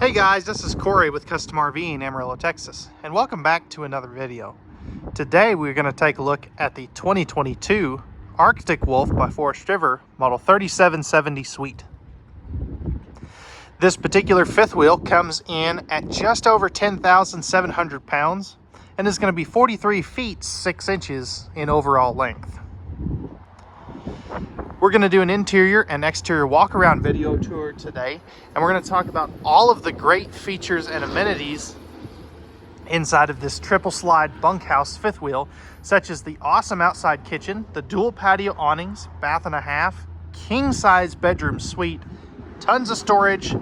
Hey guys, this is Cory with Custom RV in Amarillo, Texas, and welcome back to another video. Today we're going to take a look at the 2022 Arctic Wolf by Forest River model 3770 Suite. This particular fifth wheel comes in at just over 10,700 pounds and is going to be 43 feet 6 inches in overall length. We're going to do an interior and exterior walk around video tour today, and we're going to talk about all of the great features and amenities inside of this triple slide bunkhouse fifth wheel, such as the awesome outside kitchen, the dual patio awnings, bath and a half, king size bedroom suite, tons of storage,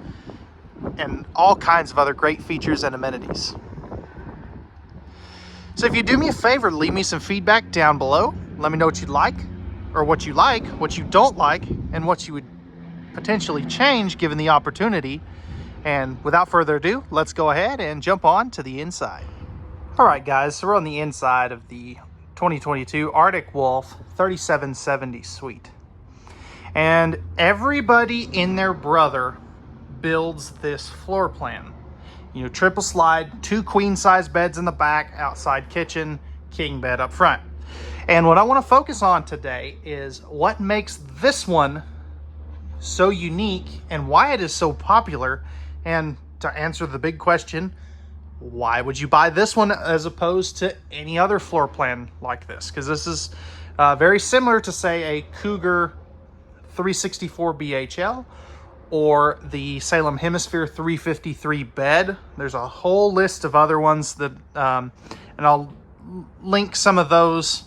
and all kinds of other great features and amenities. So if you do me a favor, leave me some feedback down below. Let me know what you'd like, or what you like, what you don't like, and what you would potentially change given the opportunity. And without further ado, let's go ahead and jump on to the inside. All right, guys, so we're on the inside of the 2022 Arctic Wolf 3770 Suite. And everybody and their brother builds this floor plan. You know, triple slide, 2 queen size beds in the back, outside kitchen, king bed up front. And what I want to focus on today is what makes this one so unique and why it is so popular. And to answer the big question, why would you buy this one as opposed to any other floor plan like this? Because this is very similar to, say, a Cougar 364 BHL or the Salem Hemisphere 353 bed. There's a whole list of other ones that, and I'll link some of those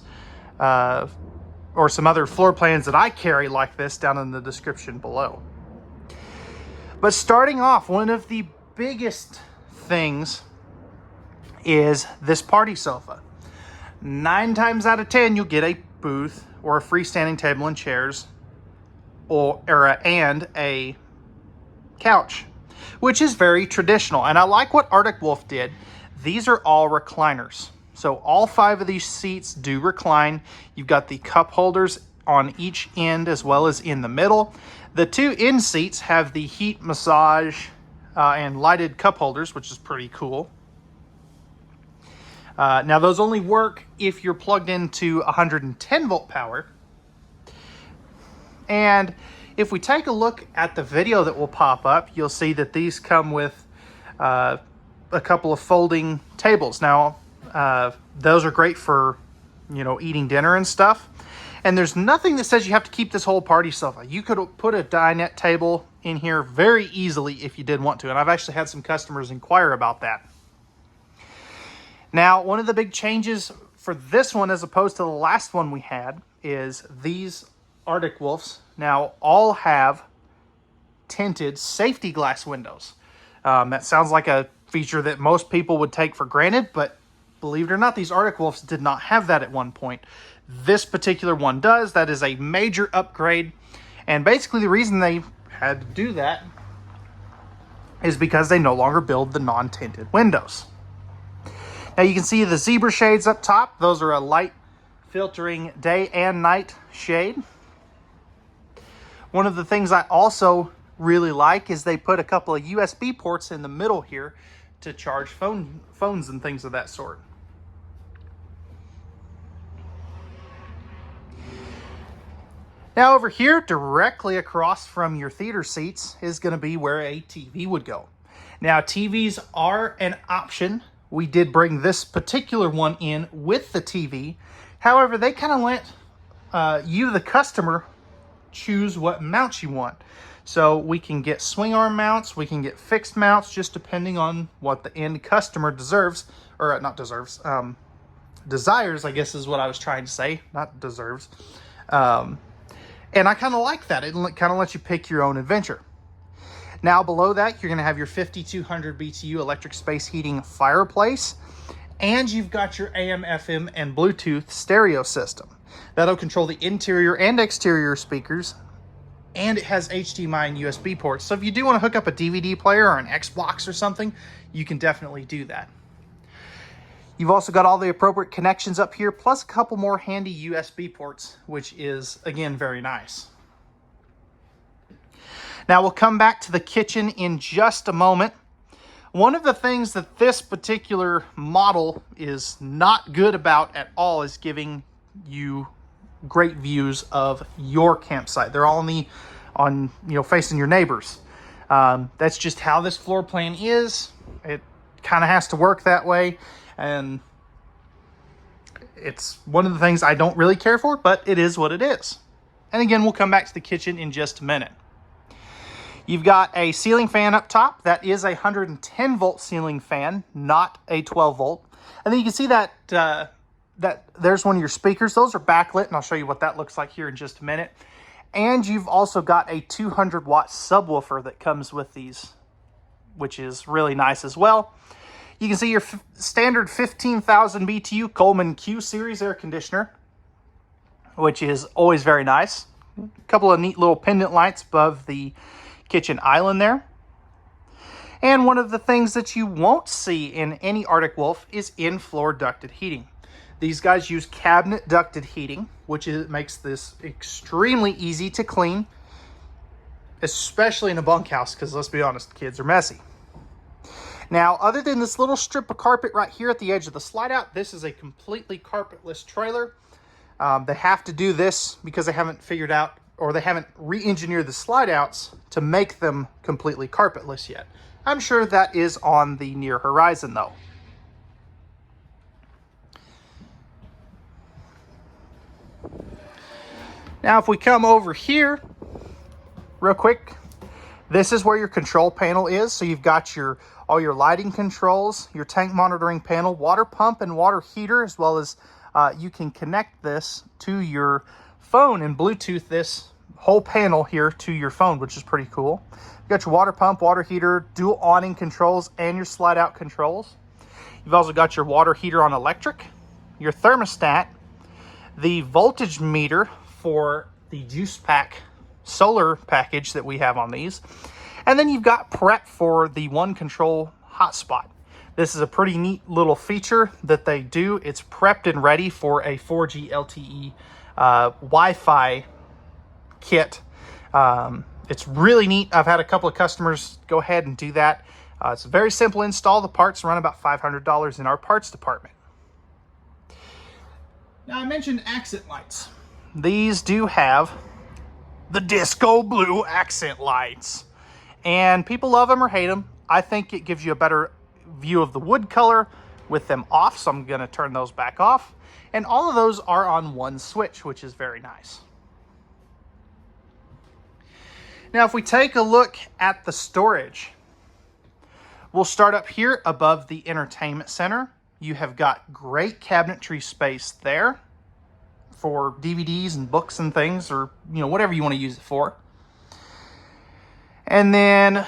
or some other floor plans that I carry like this down in the description below. But starting off, one of the biggest things is this party sofa. 9 times out of 10, you'll get a booth or a freestanding table and chairs and a couch, which is very traditional. And I like what Arctic Wolf did. These are all recliners. So all 5 of these seats do recline. You've got the cup holders on each end as well as in the middle. The 2 end seats have the heat massage and lighted cup holders, which is pretty cool. Now those only work if you're plugged into 110 volt power. And if we take a look at the video that will pop up, you'll see that these come with a couple of folding tables. Now, those are great for, you know, eating dinner and stuff. And there's nothing that says you have to keep this whole party sofa. You could put a dinette table in here very easily if you did want to. And I've actually had some customers inquire about that. Now, one of the big changes for this one as opposed to the last one we had is these Arctic Wolves now all have tinted safety glass windows. That sounds like a feature that most people would take for granted, but believe it or not, these Arctic Wolves did not have that at one point. This particular one does. That is a major upgrade. And basically the reason they had to do that is because they no longer build the non-tinted windows. Now you can see the zebra shades up top. Those are a light filtering day and night shade. One of the things I also really like is they put a couple of USB ports in the middle here to charge phones and things of that sort. Now over here, directly across from your theater seats, is going to be where a TV would go. Now TVs are an option. We did bring this particular one in with the TV. However, they kind of let you, the customer, choose what mounts you want. So we can get swing arm mounts, we can get fixed mounts, just depending on what the end customer desires, I guess is what I was trying to say, not deserves. And I kind of like that. It kind of lets you pick your own adventure. Now below that, you're going to have your 5200 BTU electric space heating fireplace, and you've got your AM, FM, and Bluetooth stereo system. That'll control the interior and exterior speakers, and it has HDMI and USB ports. So if you do want to hook up a DVD player or an Xbox or something, you can definitely do that. You've also got all the appropriate connections up here, plus a couple more handy USB ports, which is, again, very nice. Now we'll come back to the kitchen in just a moment. One of the things that this particular model is not good about at all is giving you great views of your campsite. They're all facing your neighbors. That's just how this floor plan is. It kind of has to work that way, and it's one of the things I don't really care for, but it is what it is. And again, we'll come back to the kitchen in just a minute. You've got a ceiling fan up top. That is a 110 volt ceiling fan, not a 12 volt. And then you can see that there's one of your speakers. Those are backlit, and I'll show you what that looks like here in just a minute. And you've also got a 200 watt subwoofer that comes with these, which is really nice as well. You can see your standard 15,000 BTU Coleman Q series air conditioner, which is always very nice. A couple of neat little pendant lights above the kitchen island there. And one of the things that you won't see in any Arctic Wolf is in-floor ducted heating. These guys use cabinet ducted heating, which makes this extremely easy to clean, especially in a bunkhouse, because let's be honest, kids are messy. Now, other than this little strip of carpet right here at the edge of the slide out, this is a completely carpetless trailer. They have to do this because they haven't figured out, or they haven't re-engineered the slide outs to make them completely carpetless yet. I'm sure that is on the near horizon though. Now, if we come over here real quick, this is where your control panel is. So you've got all your lighting controls, your tank monitoring panel, water pump and water heater, as well as you can connect this to your phone and Bluetooth this whole panel here to your phone, which is pretty cool. You've got your water pump, water heater, dual awning controls, and your slide out controls. You've also got your water heater on electric, your thermostat, the voltage meter for the juice pack solar package that we have on these, and then you've got prep for the one control hotspot. This is a pretty neat little feature that they do. It's prepped and ready for a 4G LTE Wi-Fi kit. It's really neat. I've had a couple of customers go ahead and do that. It's a very simple install. The parts run about $500 in our parts department. Now, I mentioned accent lights. These do have the disco blue accent lights, and people love them or hate them. I think it gives you a better view of the wood color with them off, so I'm going to turn those back off. And all of those are on one switch, which is very nice. Now, if we take a look at the storage, we'll start up here above the entertainment center. You have got great cabinetry space there for DVDs and books and things, or whatever you want to use it for. And then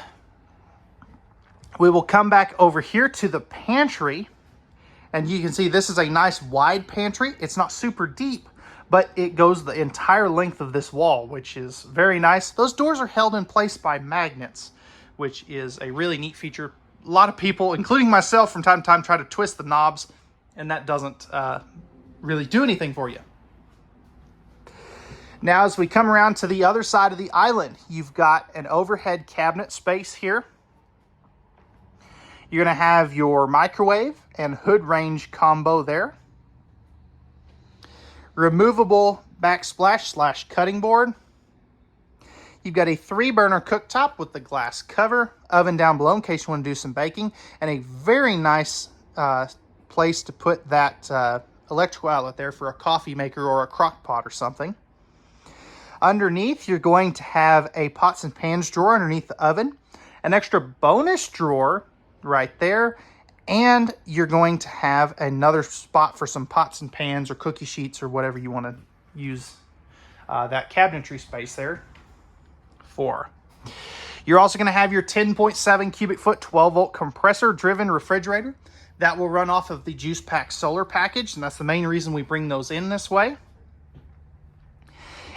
we will come back over here to the pantry, and you can see this is a nice wide pantry. It's not super deep, but it goes the entire length of this wall, which is very nice. Those doors are held in place by magnets, which is a really neat feature. A lot of people, including myself, from time to time try to twist the knobs, and that doesn't really do anything for you. Now, as we come around to the other side of the island, you've got an overhead cabinet space here. You're going to have your microwave and hood range combo there. Removable backsplash / cutting board. You've got a 3-burner cooktop with the glass cover, oven down below in case you want to do some baking, and a very nice place to put that electrical outlet there for a coffee maker or a crock pot or something. Underneath, you're going to have a pots and pans drawer underneath the oven, an extra bonus drawer right there, and you're going to have another spot for some pots and pans or cookie sheets or whatever you want to use that cabinetry space there for. You're also going to have your 10.7 cubic foot 12 volt compressor driven refrigerator that will run off of the Juice Pack solar package, and that's the main reason we bring those in this way.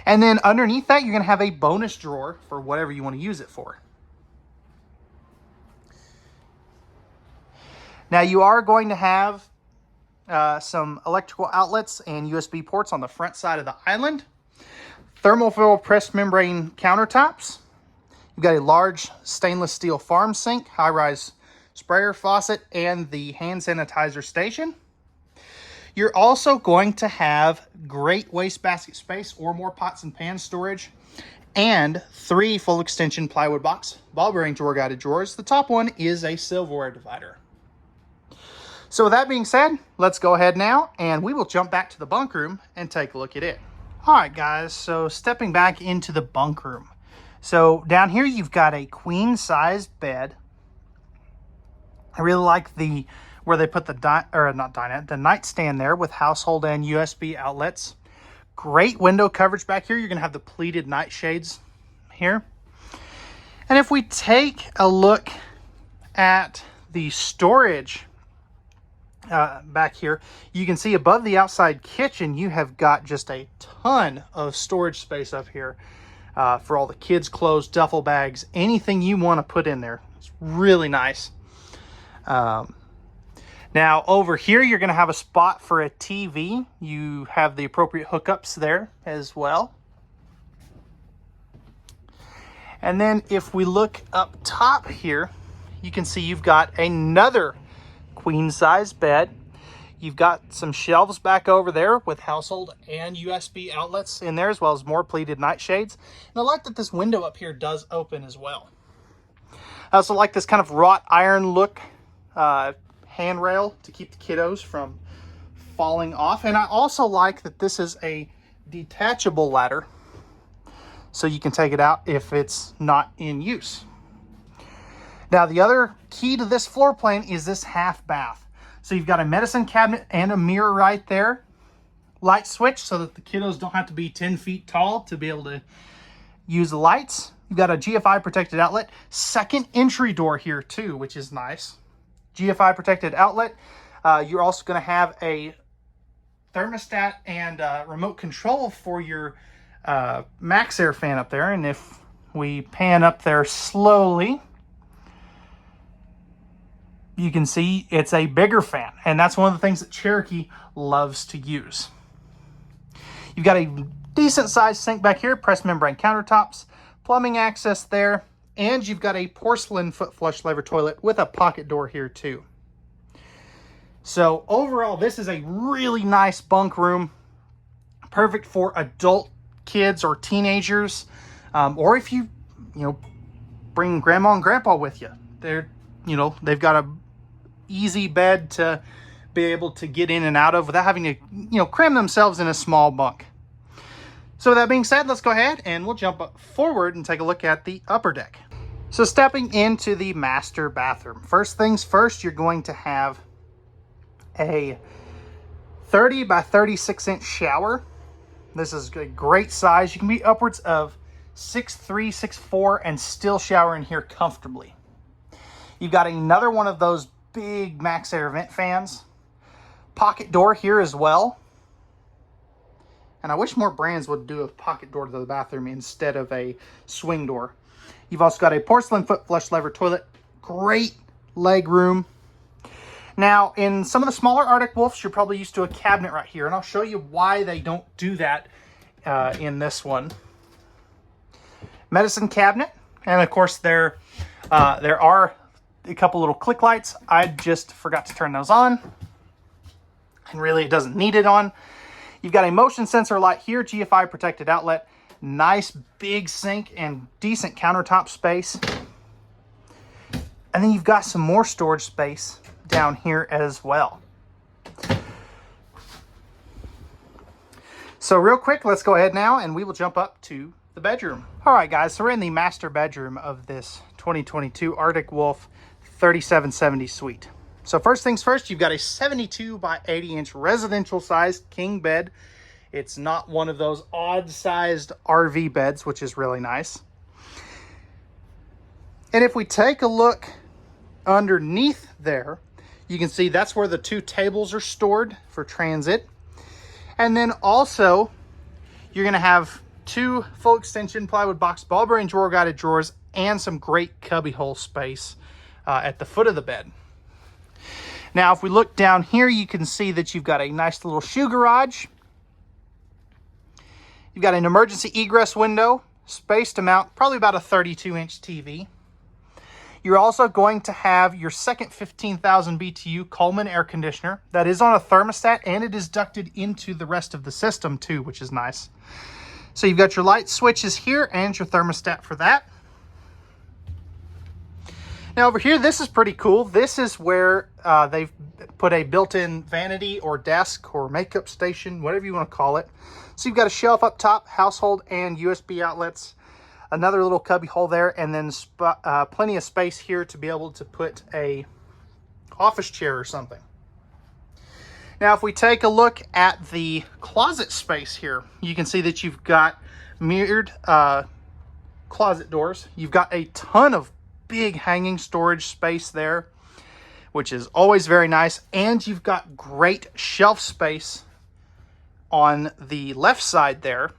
And then underneath that, you're going to have a bonus drawer for whatever you want to use it for. Now, you are going to have some electrical outlets and USB ports on the front side of the island. Thermofoil pressed membrane countertops. You've got a large stainless steel farm sink, high-rise sprayer faucet and the hand sanitizer station. You're also going to have great wastebasket space or more pots and pan storage, and 3 full extension plywood box ball bearing drawer guided drawers. The top one is a silverware divider. So with that being said, let's go ahead now and we will jump back to the bunk room and take a look at it. All right, guys, so stepping back into the bunk room. So down here, you've got a queen size bed. I really like where they put the nightstand there with household and USB outlets. Great window coverage back here. You're gonna have the pleated nightshades here. And if we take a look at the storage back here, you can see above the outside kitchen, you have got just a ton of storage space up here for all the kids' clothes, duffel bags, anything you want to put in there. It's really nice. Now over here, you're going to have a spot for a TV. You have the appropriate hookups there as well. And then if we look up top here, you can see you've got another queen size bed. You've got some shelves back over there with household and USB outlets in there, as well as more pleated nightshades. And I like that this window up here does open as well. I also like this kind of wrought iron look handrail to keep the kiddos from falling off. And I also like that this is a detachable ladder, so you can take it out if it's not in use. Now, the other key to this floor plan is this half bath. So you've got a medicine cabinet and a mirror right there. Light switch so that the kiddos don't have to be 10 feet tall to be able to use the lights. You've got a GFI protected outlet. Second entry door here too, which is nice. GFI protected outlet. You're also going to have a thermostat and remote control for your Max Air fan up there. And if we pan up there slowly, you can see it's a bigger fan, and that's one of the things that Cherokee loves to use. You've got a decent sized sink back here, pressed membrane countertops, plumbing access there, and you've got a porcelain foot flush lever toilet with a pocket door here too. So overall, this is a really nice bunk room, perfect for adult kids or teenagers, or if you bring grandma and grandpa with you. They've got a easy bed to be able to get in and out of without having to cram themselves in a small bunk. So with that being said, let's go ahead and we'll jump forward and take a look at the upper deck. So stepping into the master bathroom, first things first, you're going to have a 30 by 36 inch shower. This is a great size. You can be upwards of 6'3", 6'4", and still shower in here comfortably. You've got another one of those big Max Air vent fans. Pocket door here as well. And I wish more brands would do a pocket door to the bathroom instead of a swing door. You've also got a porcelain foot flush lever toilet. Great leg room. Now, in some of the smaller Arctic Wolfs, you're probably used to a cabinet right here. And I'll show you why they don't do that in this one. Medicine cabinet. And of course, there are a couple little click lights. I just forgot to turn those on. And really, it doesn't need it on. You've got a motion sensor light here, GFI protected outlet, nice big sink and decent countertop space. And then you've got some more storage space down here as well. So real quick, let's go ahead now and we will jump up to the bedroom. All right, guys, so we're in the master bedroom of this 2022 Arctic Wolf 3770 suite. So first things first, you've got a 72 by 80 inch residential sized king bed. It's not one of those odd sized RV beds, which is really nice. And if we take a look underneath there, you can see that's where the 2 tables are stored for transit. And then also you're going to have 2 full extension plywood box ball bearing drawer guided drawers and some great cubby hole space at the foot of the bed. Now, if we look down here, you can see that you've got a nice little shoe garage. You've got an emergency egress window, space to mount probably about a 32 inch TV. You're also going to have your second 15,000 BTU Coleman air conditioner that is on a thermostat, and it is ducted into the rest of the system too, which is nice. So you've got your light switches here and your thermostat for that. Now over here, this is pretty cool. This is where they've put a built-in vanity or desk or makeup station, whatever you want to call it. So you've got a shelf up top, household and USB outlets, another little cubby hole there, and then plenty of space here to be able to put a office chair or something. Now, if we take a look at the closet space here, you can see that you've got mirrored closet doors. You've got a ton of big hanging storage space there, which is always very nice. And you've got great shelf space on the left side there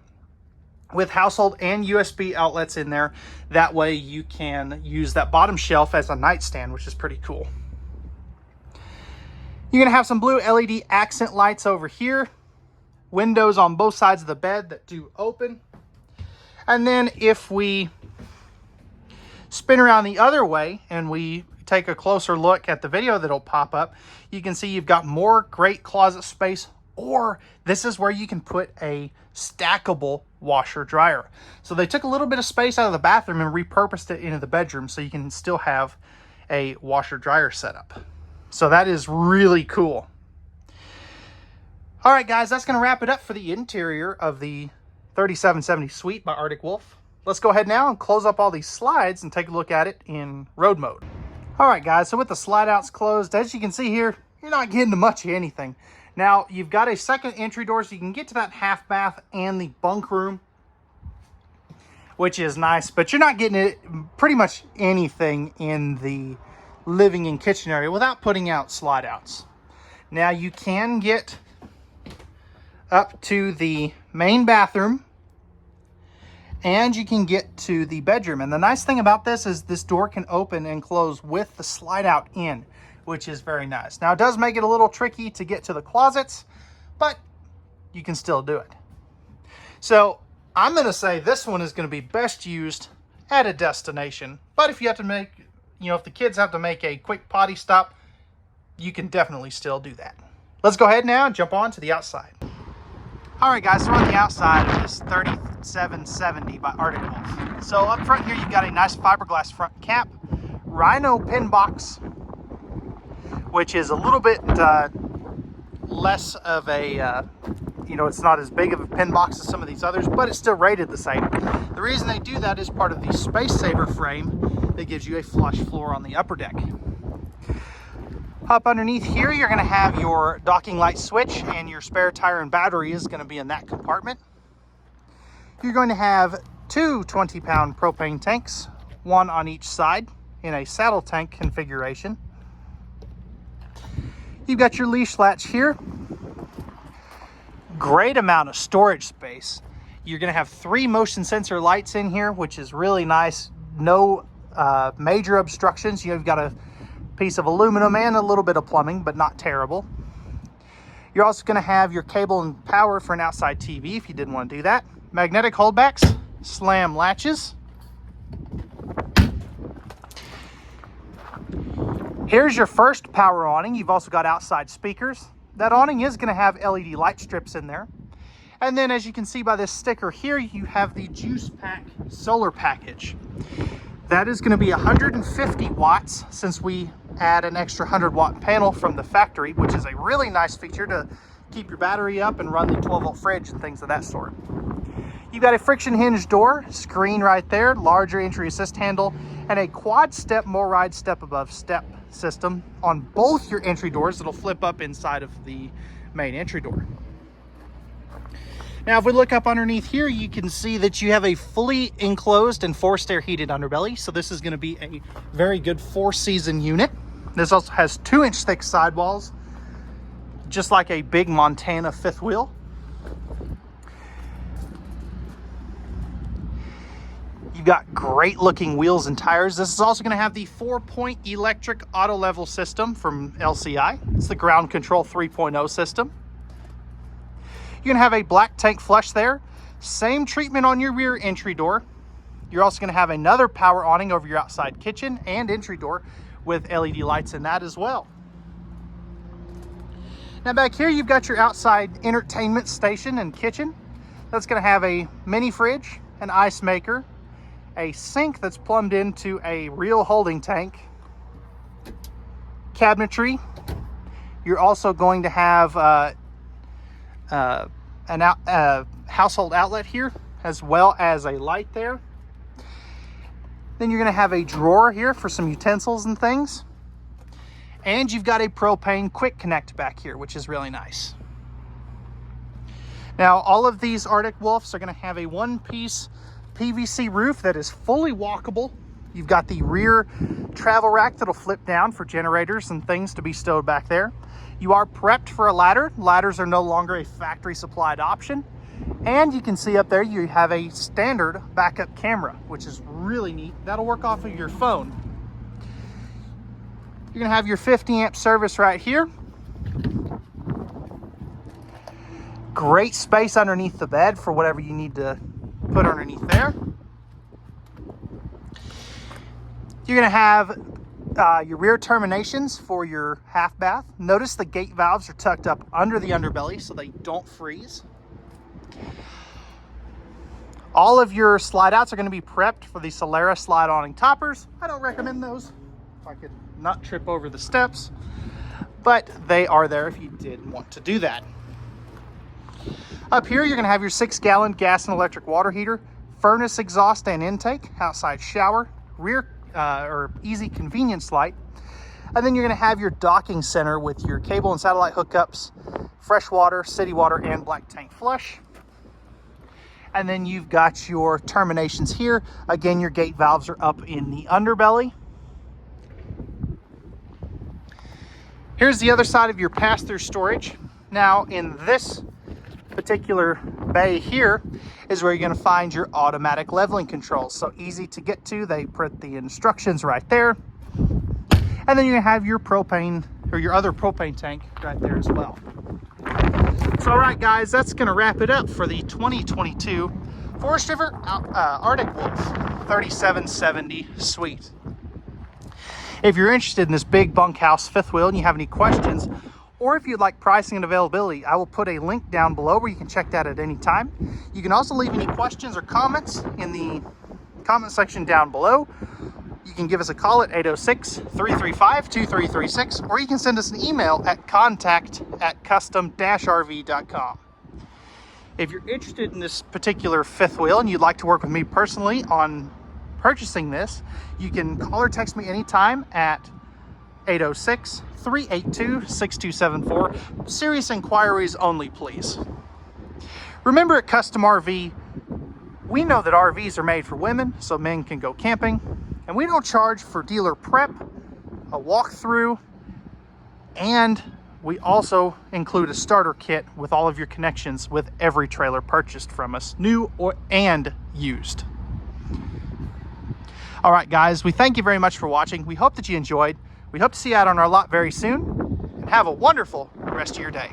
with household and USB outlets in there. That way you can use that bottom shelf as a nightstand, which is pretty cool. You're gonna have some blue LED accent lights over here, windows on both sides of the bed that do open. And then if we spin around the other way and we take a closer look at the video that'll pop up, you can see you've got more great closet space, or this is where you can put a stackable washer dryer. So they took a little bit of space out of the bathroom and repurposed it into the bedroom so you can still have a washer dryer setup. So that is really cool. All right, guys, that's going to wrap it up for the interior of the 3770 Suite by Arctic Wolf. Let's go ahead now and close up all these slides and take a look at it in road mode. All right, guys, so with the slide outs closed, as you can see here, you're not getting to much of anything. Now, you've got a second entry door so you can get to that half bath and the bunk room, which is nice, but you're not getting it pretty much anything in the living and kitchen area without putting out slide outs. Now, you can get up to the main bathroom and you can get to the bedroom. And the nice thing about this is this door can open and close with the slide out in, which is very nice. Now, it does make it a little tricky to get to the closets, but you can still do it. So I'm going to say this one is going to be best used at a destination. But if you have to make, if the kids have to make a quick potty stop, you can definitely still do that. Let's go ahead now and jump on to the outside. All right, guys, so we're on the outside of this 3770 by Arctic Wolf. So up front here, you've got a nice fiberglass front cap, Rhino pin box, which is a little bit less of a, it's not as big of a pin box as some of these others, but it's still rated the same. The reason they do that is part of the Space Saver frame that gives you a flush floor on the upper deck. Up underneath here, you're going to have your docking light switch, and your spare tire and battery is going to be in that compartment. You're going to have two 20-pound propane tanks, one on each side in a saddle tank configuration. You've got your leash latch here. Great amount of storage space. You're going to have 3 motion sensor lights in here, which is really nice. No major obstructions. You've got a piece of aluminum and a little bit of plumbing, but not terrible. You're also going to have your cable and power for an outside TV if you didn't want to do that. Magnetic holdbacks, slam latches. Here's your first power awning. You've also got outside speakers. That awning is going to have LED light strips in there. And then, as you can see by this sticker here, you have the Juice Pack solar package. That is going to be 150 watts since we add an extra 100-watt panel from the factory, which is a really nice feature to keep your battery up and run the 12-volt fridge and things of that sort. You've got a friction hinge door, screen right there, larger entry assist handle, and a quad step MORryde step above step system on both your entry doors that'll flip up inside of the main entry door. Now, if we look up underneath here, you can see that you have a fully enclosed and forced air heated underbelly. So this is going to be a very good 4-season unit. This also has 2-inch thick sidewalls, just like a big Montana fifth wheel. You've got great looking wheels and tires. This is also going to have the 4-point electric auto level system from LCI. It's the ground control 3.0 system. You're going to have a black tank flush there. Same treatment on your rear entry door. You're also going to have another power awning over your outside kitchen and entry door with LED lights in that as well. Now back here, you've got your outside entertainment station and kitchen. That's going to have a mini fridge, an ice maker, a sink that's plumbed into a real holding tank, cabinetry. You're also going to have a household outlet here, as well as a light there. Then you're going to have a drawer here for some utensils and things. And you've got a propane quick connect back here, which is really nice. Now, all of these Arctic Wolfs are going to have a one-piece PVC roof that is fully walkable. You've got the rear travel rack that'll flip down for generators and things to be stowed back there. You are prepped for a ladder. Ladders are no longer a factory supplied option. And you can see up there, you have a standard backup camera, which is really neat. That'll work off of your phone. You're gonna have your 50 amp service right here. Great space underneath the bed for whatever you need to put underneath there. You're gonna have your rear terminations for your half bath. Notice the gate valves are tucked up under the underbelly so they don't freeze. All of your slide outs are going to be prepped for the Solera slide awning toppers. I don't recommend those if I could not trip over the steps, but they are there if you did want to do that. Up here, you're going to have your 6-gallon gas and electric water heater, furnace exhaust and intake, outside shower, rear or easy convenience light, and then you're going to have your docking center with your cable and satellite hookups, fresh water, city water, and black tank flush. And then you've got your terminations here. Again, your gate valves are up in the underbelly. Here's the other side of your pass-through storage. Now, in this particular bay here is where you're going to find your automatic leveling controls. So easy to get to. They put the instructions right there. And then you're going to have your propane, or your other propane tank right there as well. So, all right, guys, that's going to wrap it up for the 2022 Forest River Arctic Wolf 3770 Suite. If you're interested in this big bunkhouse fifth wheel and you have any questions, or if you'd like pricing and availability, I will put a link down below where you can check that at any time. You can also leave any questions or comments in the comment section down below. You can give us a call at 806-335-2336, or you can send us an email at contact@custom-rv.com. If you're interested in this particular fifth wheel and you'd like to work with me personally on purchasing this, you can call or text me anytime at 806-382-6274. Serious inquiries only, please. Remember, at Custom RV, we know that RVs are made for women so men can go camping. And we don't charge for dealer prep, a walkthrough, and we also include a starter kit with all of your connections with every trailer purchased from us, new and used. All right, guys, we thank you very much for watching. We hope that you enjoyed. We hope to see you out on our lot very soon, and have a wonderful rest of your day.